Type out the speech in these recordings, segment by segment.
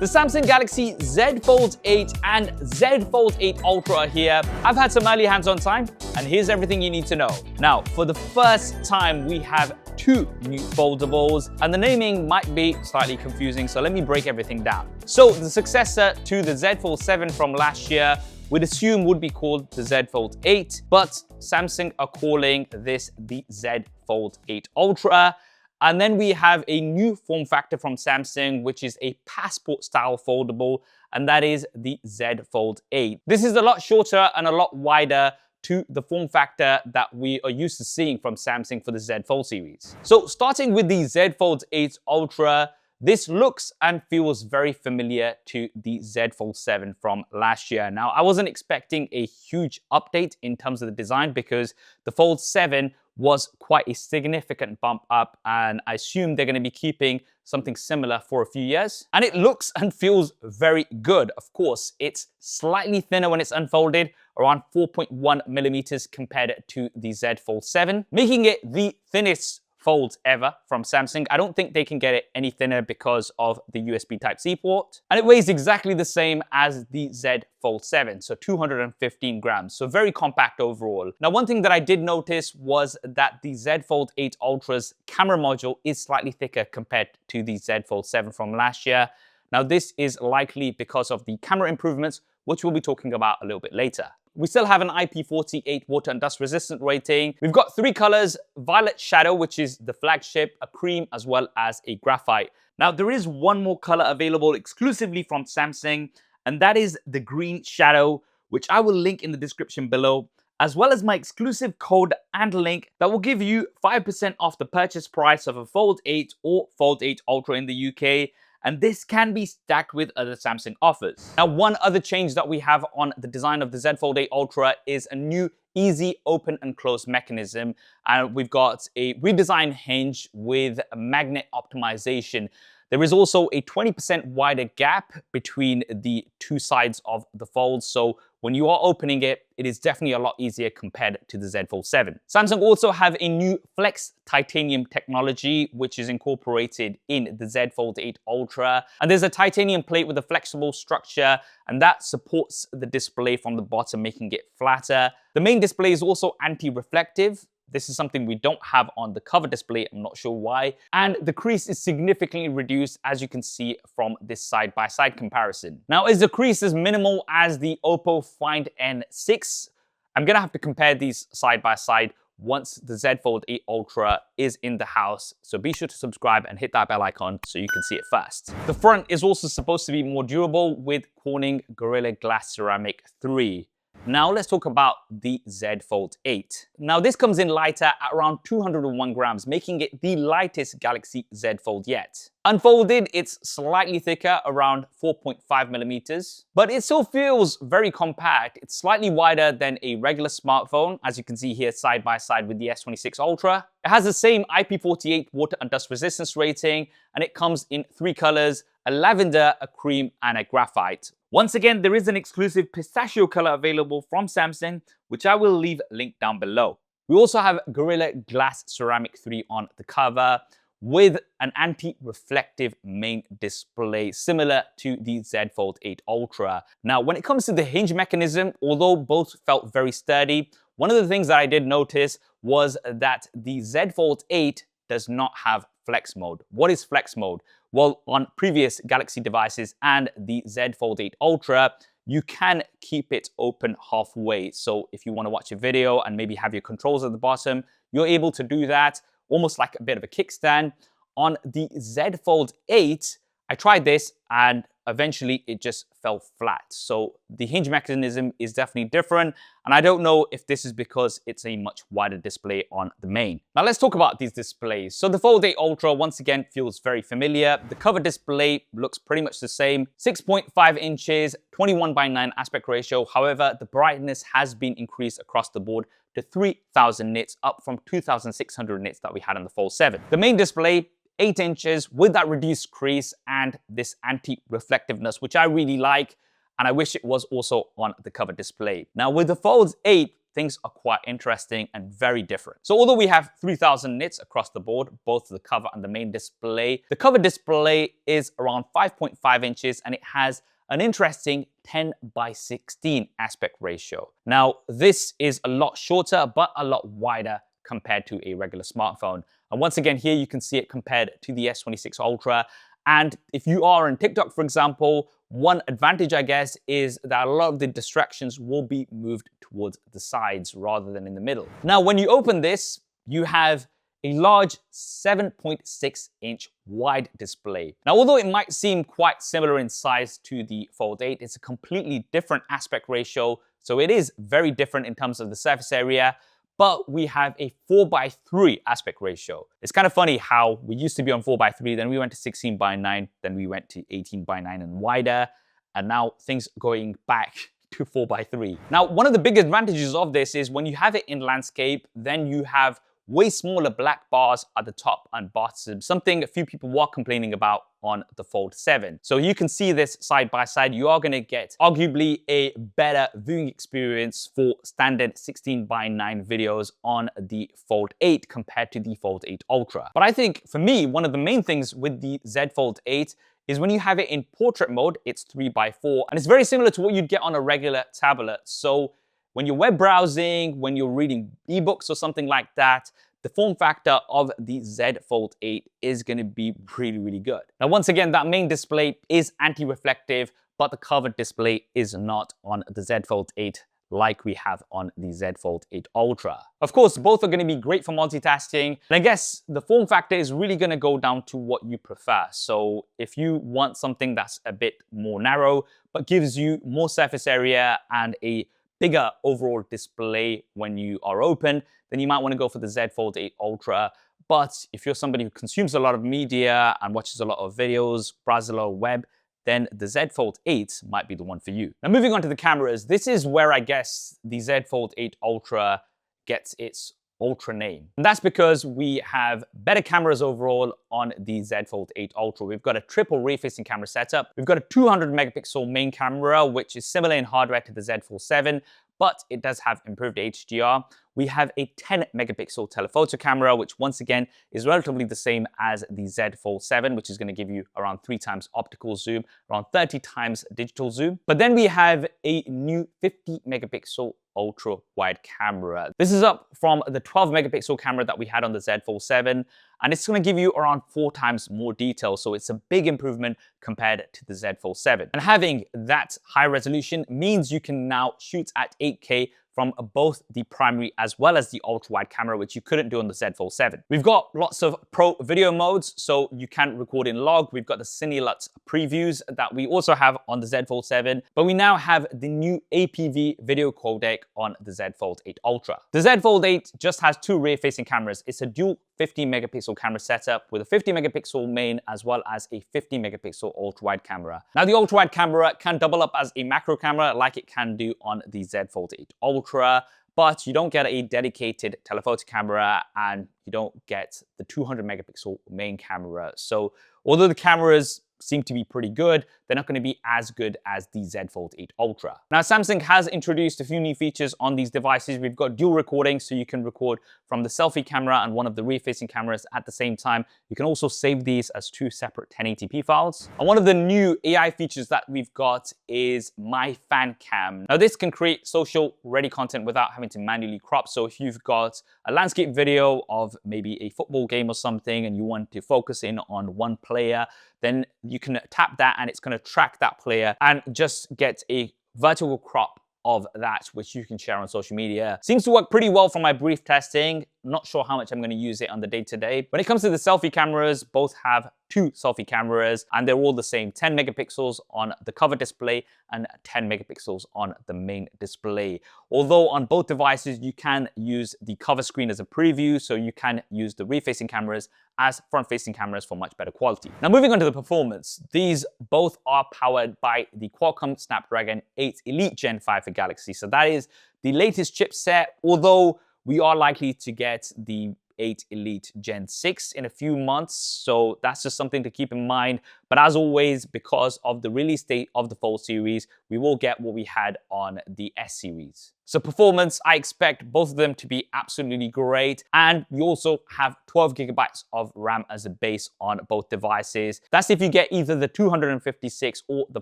The Samsung Galaxy Z Fold 8 and Z Fold 8 Ultra are here. I've had some early hands-on time, and here's everything you need to know. Now, for the first time, we have two new foldables, and the naming might be slightly confusing, so let me break everything down. So, the successor to the Z Fold 7 from last year we'd assume would be called the Z Fold 8, but Samsung are calling this the Z Fold 8 Ultra. And then we have a new form factor from Samsung, which is a passport-style foldable, and that is the Z Fold 8. This is a lot shorter and a lot wider to the form factor that we are used to seeing from Samsung for the Z Fold series. So starting with the Z Fold 8 Ultra, this looks and feels very familiar to the Z Fold 7 from last year. Now, I wasn't expecting a huge update in terms of the design because the Fold 7 was quite a significant bump up, and I assume they're going to be keeping something similar for a few years. And it looks and feels very good. Of course, it's slightly thinner when it's unfolded, around 4.1 millimeters compared to the Z Fold 7, making it the thinnest fold ever from Samsung. I don't think they can get it any thinner because of the USB Type-C port. And it weighs exactly the same as the Z Fold 7, so 215 grams, so very compact overall. Now, one thing that I did notice was that the Z Fold 8 Ultra's camera module is slightly thicker compared to the Z Fold 7 from last year. Now, this is likely because of the camera improvements, which we'll be talking about a little bit later. We still have an IP48 water and dust resistant rating. We've got three colors: violet shadow, which is the flagship, a cream, as well as a graphite. Now, there is one more color available exclusively from Samsung, and that is the green shadow, which I will link in the description below, as well as my exclusive code and link that will give you 5% off the purchase price of a Fold 8 or Fold 8 Ultra in the UK. And this can be stacked with other Samsung offers. Now, one other change that we have on the design of the Z Fold 8 Ultra is a new easy open and close mechanism. And we've got a redesigned hinge with magnet optimization. There is also a 20% wider gap between the two sides of the fold. So when you are opening it, it is definitely a lot easier compared to the Z Fold 7. Samsung also have a new Flex titanium technology, which is incorporated in the Z Fold 8 Ultra. And there's a titanium plate with a flexible structure, and that supports the display from the bottom, making it flatter. The main display is also anti-reflective. This is something we don't have on the cover display, I'm not sure why. And the crease is significantly reduced, as you can see from this side-by-side comparison. Now, is the crease as minimal as the Oppo Find N6? I'm gonna have to compare these side-by-side once the Z Fold 8 Ultra is in the house. So be sure to subscribe and hit that bell icon so you can see it first. The front is also supposed to be more durable with Corning Gorilla Glass Ceramic 3. Now let's talk about the Z Fold 8. Now this comes in lighter at around 201 grams, making it the lightest Galaxy Z Fold yet. Unfolded, it's slightly thicker, around 4.5 millimeters, but it still feels very compact. It's slightly wider than a regular smartphone, as you can see here side by side with the S26 Ultra. It has the same IP48 water and dust resistance rating, and it comes in three colors: a lavender, a cream, and a graphite. Once again, there is an exclusive pistachio color available from Samsung, which I will leave linked down below. We also have Gorilla Glass Ceramic 3 on the cover with an anti-reflective main display similar to the Z Fold 8 Ultra. Now, when it comes to the hinge mechanism, although both felt very sturdy, one of the things that I did notice was that the Z Fold 8 does not have flex mode. What is flex mode? Well, on previous Galaxy devices and the Z Fold 8 Ultra, you can keep it open halfway. So if you want to watch a video and maybe have your controls at the bottom, you're able to do that, almost like a bit of a kickstand. On the Z Fold 8, I tried this and eventually it just fell flat. So the hinge mechanism is definitely different. And I don't know if this is because it's a much wider display on the main. Now let's talk about these displays. So the Fold 8 Ultra once again feels very familiar. The cover display looks pretty much the same. 6.5 inches, 21:9 aspect ratio. However, the brightness has been increased across the board to 3000 nits, up from 2600 nits that we had on the Fold 7. The main display, 8 inches with that reduced crease and this anti-reflectiveness, which I really like, and I wish it was also on the cover display. Now with the Fold 8, things are quite interesting and very different. So although we have 3000 nits across the board, both the cover and the main display, the cover display is around 5.5 inches and it has an interesting 10:16 aspect ratio. Now, this is a lot shorter, but a lot wider compared to a regular smartphone. And once again, here you can see it compared to the S26 Ultra. And if you are on TikTok, for example, one advantage, I guess, is that a lot of the distractions will be moved towards the sides rather than in the middle. Now, when you open this, you have a large 7.6-inch wide display. Now, although it might seem quite similar in size to the Fold 8, it's a completely different aspect ratio. So it is very different in terms of the surface area, but we have a 4:3 aspect ratio. It's kind of funny how we used to be on 4:3, then we went to 16:9, then we went to 18:9 and wider, and now things going back to 4:3. Now, one of the big advantages of this is when you have it in landscape, then you have way smaller black bars at the top and bottom, something a few people were complaining about on the Fold 7. So you can see this side by side. You are going to get arguably a better viewing experience for standard 16:9 videos on the Fold 8 compared to the Fold 8 Ultra. But I think for me, one of the main things with the Z Fold 8 is when you have it in portrait mode, it's 3:4, and it's very similar to what you'd get on a regular tablet. So when you're web browsing, when you're reading ebooks or something like that, the form factor of the Z Fold 8 is going to be really, really good. Now, once again, that main display is anti-reflective, but the covered display is not on the Z Fold 8 like we have on the Z Fold 8 Ultra. Of course, both are going to be great for multitasking. And I guess the form factor is really going to go down to what you prefer. So if you want something that's a bit more narrow, but gives you more surface area and a bigger overall display when you are open, then you might want to go for the Z Fold 8 Ultra. But if you're somebody who consumes a lot of media and watches a lot of videos, browses a lot of web, then the Z Fold 8 might be the one for you. Now, moving on to the cameras, this is where I guess the Z Fold 8 Ultra gets its Ultra name. And that's because we have better cameras overall on the Z Fold 8 Ultra. We've got a triple rear-facing camera setup. We've got a 200 megapixel main camera, which is similar in hardware to the Z Fold 7, but it does have improved HDR. We have a 10 megapixel telephoto camera, which once again is relatively the same as the Z Fold 7, which is going to give you around 3 times optical zoom, around 30 times digital zoom. But then we have a new 50 megapixel ultra wide camera. This is up from the 12 megapixel camera that we had on the Z Fold 7, and it's going to give you around 4 times more detail. So it's a big improvement compared to the Z Fold 7. And having that high resolution means you can now shoot at 8K from both the primary as well as the ultra-wide camera, which you couldn't do on the Z Fold 7. We've got lots of pro video modes, so you can record in log. We've got the CineLux previews that we also have on the Z Fold 7, but we now have the new APV video codec on the Z Fold 8 Ultra. The Z Fold 8 just has 2 rear-facing cameras. It's a dual 50 megapixel camera setup with a 50 megapixel main as well as a 50 megapixel ultra-wide camera. Now, the ultra-wide camera can double up as a macro camera like it can do on the Z Fold 8 Ultra, but you don't get a dedicated telephoto camera and you don't get the 200 megapixel main camera. So although the cameras seem to be pretty good, they're not going to be as good as the Z Fold 8 Ultra. Now, Samsung has introduced a few new features on these devices. We've got dual recording, so you can record from the selfie camera and one of the rear-facing cameras at the same time. You can also save these as 2 separate 1080p files. And one of the new AI features that we've got is My Fan Cam. Now, this can create social-ready content without having to manually crop. So if you've got a landscape video of maybe a football game or something and you want to focus in on one player, then you can tap that and it's going to track that player and just get a vertical crop of that, which you can share on social media. Seems to work pretty well for my brief testing. Not sure how much I'm going to use it on the day-to-day. When it comes to the selfie cameras, both have 2 selfie cameras and they're all the same 10 megapixels on the cover display and 10 megapixels on the main display. Although on both devices, you can use the cover screen as a preview, so you can use the rear-facing cameras as front-facing cameras for much better quality. Now, moving on to the performance, these both are powered by the Qualcomm Snapdragon 8 Elite Gen 5 for Galaxy. So that is the latest chipset, although we are likely to get the 8 Elite Gen 6 in a few months, so that's just something to keep in mind. But as always, because of the release date of the Fold series, we will get what we had on the S series. So performance, I expect both of them to be absolutely great. And you also have 12 gigabytes of RAM as a base on both devices. That's if you get either the 256 or the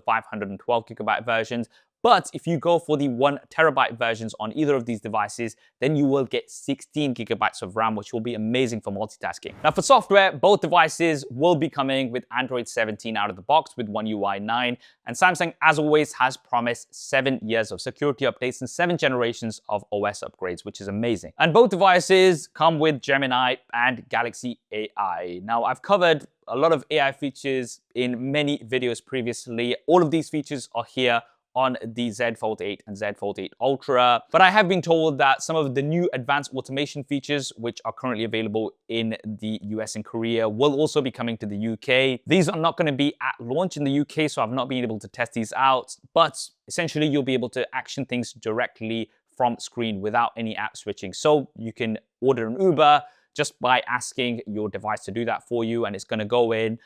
512 gigabyte versions. But if you go for the 1 terabyte versions on either of these devices, then you will get 16 gigabytes of RAM, which will be amazing for multitasking. Now for software, both devices will be coming with Android 17 out of the box with One UI 9. And Samsung, as always, has promised 7 years of security updates and 7 generations of OS upgrades, which is amazing. And both devices come with Gemini and Galaxy AI. Now I've covered a lot of AI features in many videos previously. All of these features are here on the Z Fold 8 and Z Fold 8 Ultra. But I have been told that some of the new advanced automation features, which are currently available in the US and Korea, will also be coming to the UK. These are not going to be at launch in the UK, so I've not been able to test these out. But essentially, you'll be able to action things directly from screen without any app switching. So you can order an Uber just by asking your device to do that for you, and it's going to go in,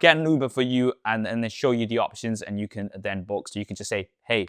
get an Uber for you, and then show you the options, and you can then book. So you can just say, hey,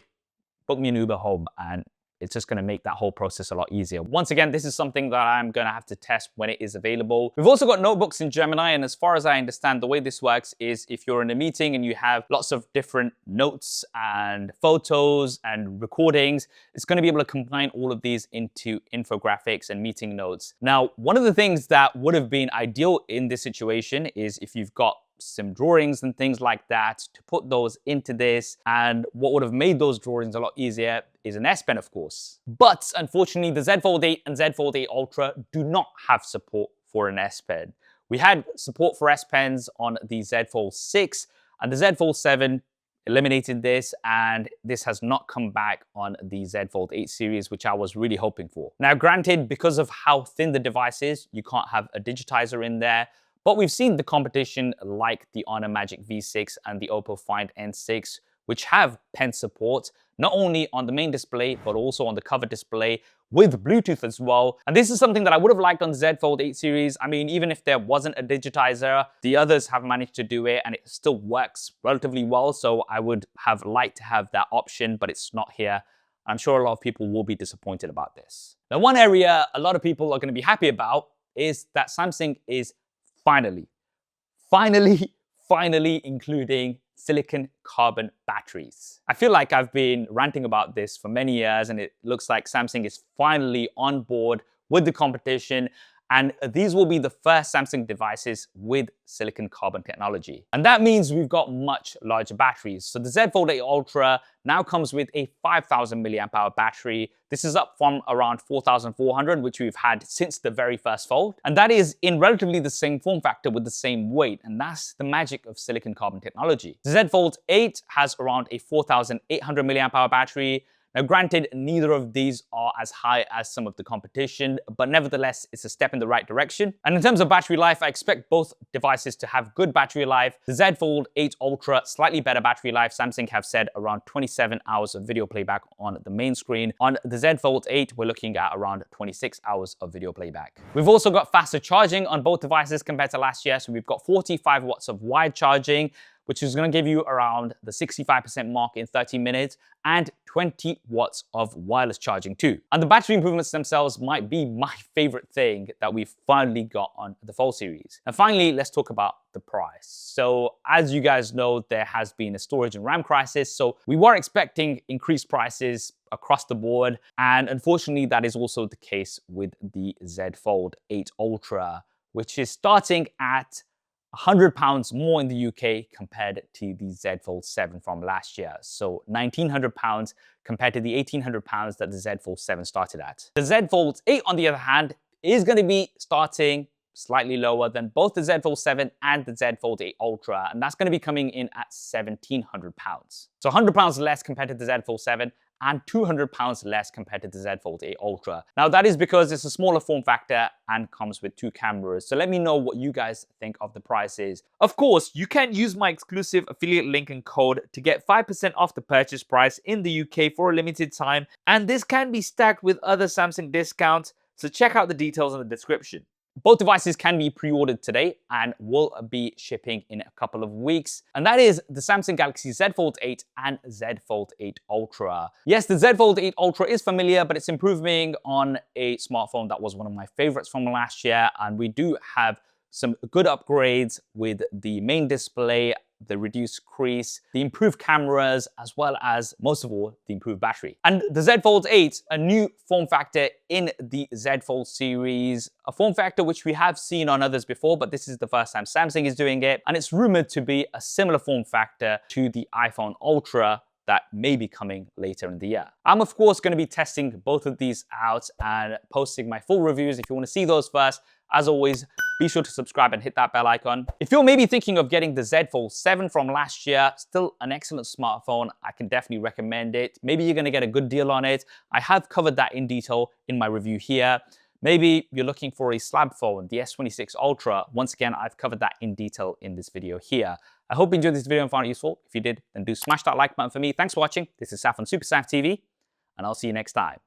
book me an Uber home, and it's just going to make that whole process a lot easier. Once again, this is something that I'm going to have to test when it is available. We've also got notebooks in Gemini, and as far as I understand, the way this works is if you're in a meeting and you have lots of different notes and photos and recordings, it's going to be able to combine all of these into infographics and meeting notes. Now, one of the things that would have been ideal in this situation is if you've got some drawings and things like that, to put those into this. And what would have made those drawings a lot easier is an S Pen, of course. But unfortunately, the Z Fold 8 and Z Fold 8 Ultra do not have support for an S Pen. We had support for S Pens on the Z Fold 6, and the Z Fold 7 eliminated this, and this has not come back on the Z Fold 8 series, which I was really hoping for. Now, granted, because of how thin the device is, you can't have a digitizer in there. But we've seen the competition like the Honor Magic V6 and the Oppo Find N6, which have pen support, not only on the main display, but also on the cover display with Bluetooth as well. And this is something that I would have liked on the Z Fold 8 series. I mean, even if there wasn't a digitizer, the others have managed to do it, and it still works relatively well. So I would have liked to have that option, but it's not here. I'm sure a lot of people will be disappointed about this. Now, one area a lot of people are going to be happy about is that Samsung is finally including silicon carbon batteries. I feel like I've been ranting about this for many years, and it looks like Samsung is finally on board with the competition. And these will be the first Samsung devices with silicon carbon technology. And that means we've got much larger batteries. So the Z Fold 8 Ultra now comes with a 5,000 milliamp hour battery. This is up from around 4,400, which we've had since the very first Fold. And that is in relatively the same form factor with the same weight. And that's the magic of silicon carbon technology. The Z Fold 8 has around a 4,800 milliamp hour battery. Now, granted, neither of these are as high as some of the competition, but nevertheless, it's a step in the right direction. And in terms of battery life, I expect both devices to have good battery life. The Z Fold 8 Ultra, slightly better battery life. Samsung have said around 27 hours of video playback on the main screen. On the Z Fold 8, we're looking at around 26 hours of video playback. We've also got faster charging on both devices compared to last year. So we've got 45 watts of wide charging, which is going to give you around the 65% mark in 30 minutes, and 20 watts of wireless charging too. And the battery improvements themselves might be my favorite thing that we've finally got on the Fold series. And finally, let's talk about the price. So as you guys know, there has been a storage and RAM crisis, so we were expecting increased prices across the board. And unfortunately, that is also the case with the Z Fold 8 Ultra, which is starting at £100 more in the UK compared to the Z Fold 7 from last year. So £1,900 compared to the £1,800 that the Z Fold 7 started at. The Z Fold 8, on the other hand, is going to be starting slightly lower than both the Z Fold 7 and the Z Fold 8 Ultra, and that's going to be coming in at £1,700. So £100 less compared to the Z Fold 7 and £200 less compared to the Z Fold 8 Ultra. Now that is because it's a smaller form factor and comes with 2 cameras. So let me know what you guys think of the prices. Of course, you can use my exclusive affiliate link and code to get 5% off the purchase price in the UK for a limited time. And this can be stacked with other Samsung discounts. So check out the details in the description. Both devices can be pre-ordered today and will be shipping in a couple of weeks. And that is the Samsung Galaxy Z Fold 8 and Z Fold 8 Ultra. Yes, the Z Fold 8 Ultra is familiar, but it's improving on a smartphone that was one of my favorites from last year. And we do have some good upgrades with the main display, the reduced crease, the improved cameras, as well as, most of all, the improved battery. And the Z Fold 8, a new form factor in the Z Fold series, a form factor which we have seen on others before, but this is the first time Samsung is doing it. And it's rumored to be a similar form factor to the iPhone Ultra that may be coming later in the year. I'm of course going to be testing both of these out and posting my full reviews. If you want to see those first, as always, be sure to subscribe and hit that bell icon. If you're maybe thinking of getting the Z Fold 7 from last year, still an excellent smartphone, I can definitely recommend it. Maybe you're gonna get a good deal on it. I have covered that in detail in my review here. Maybe you're looking for a slab phone, the S26 Ultra. Once again, I've covered that in detail in this video here. I hope you enjoyed this video and found it useful. If you did, then do smash that like button for me. Thanks for watching. This is Saf on SuperSaf TV, and I'll see you next time.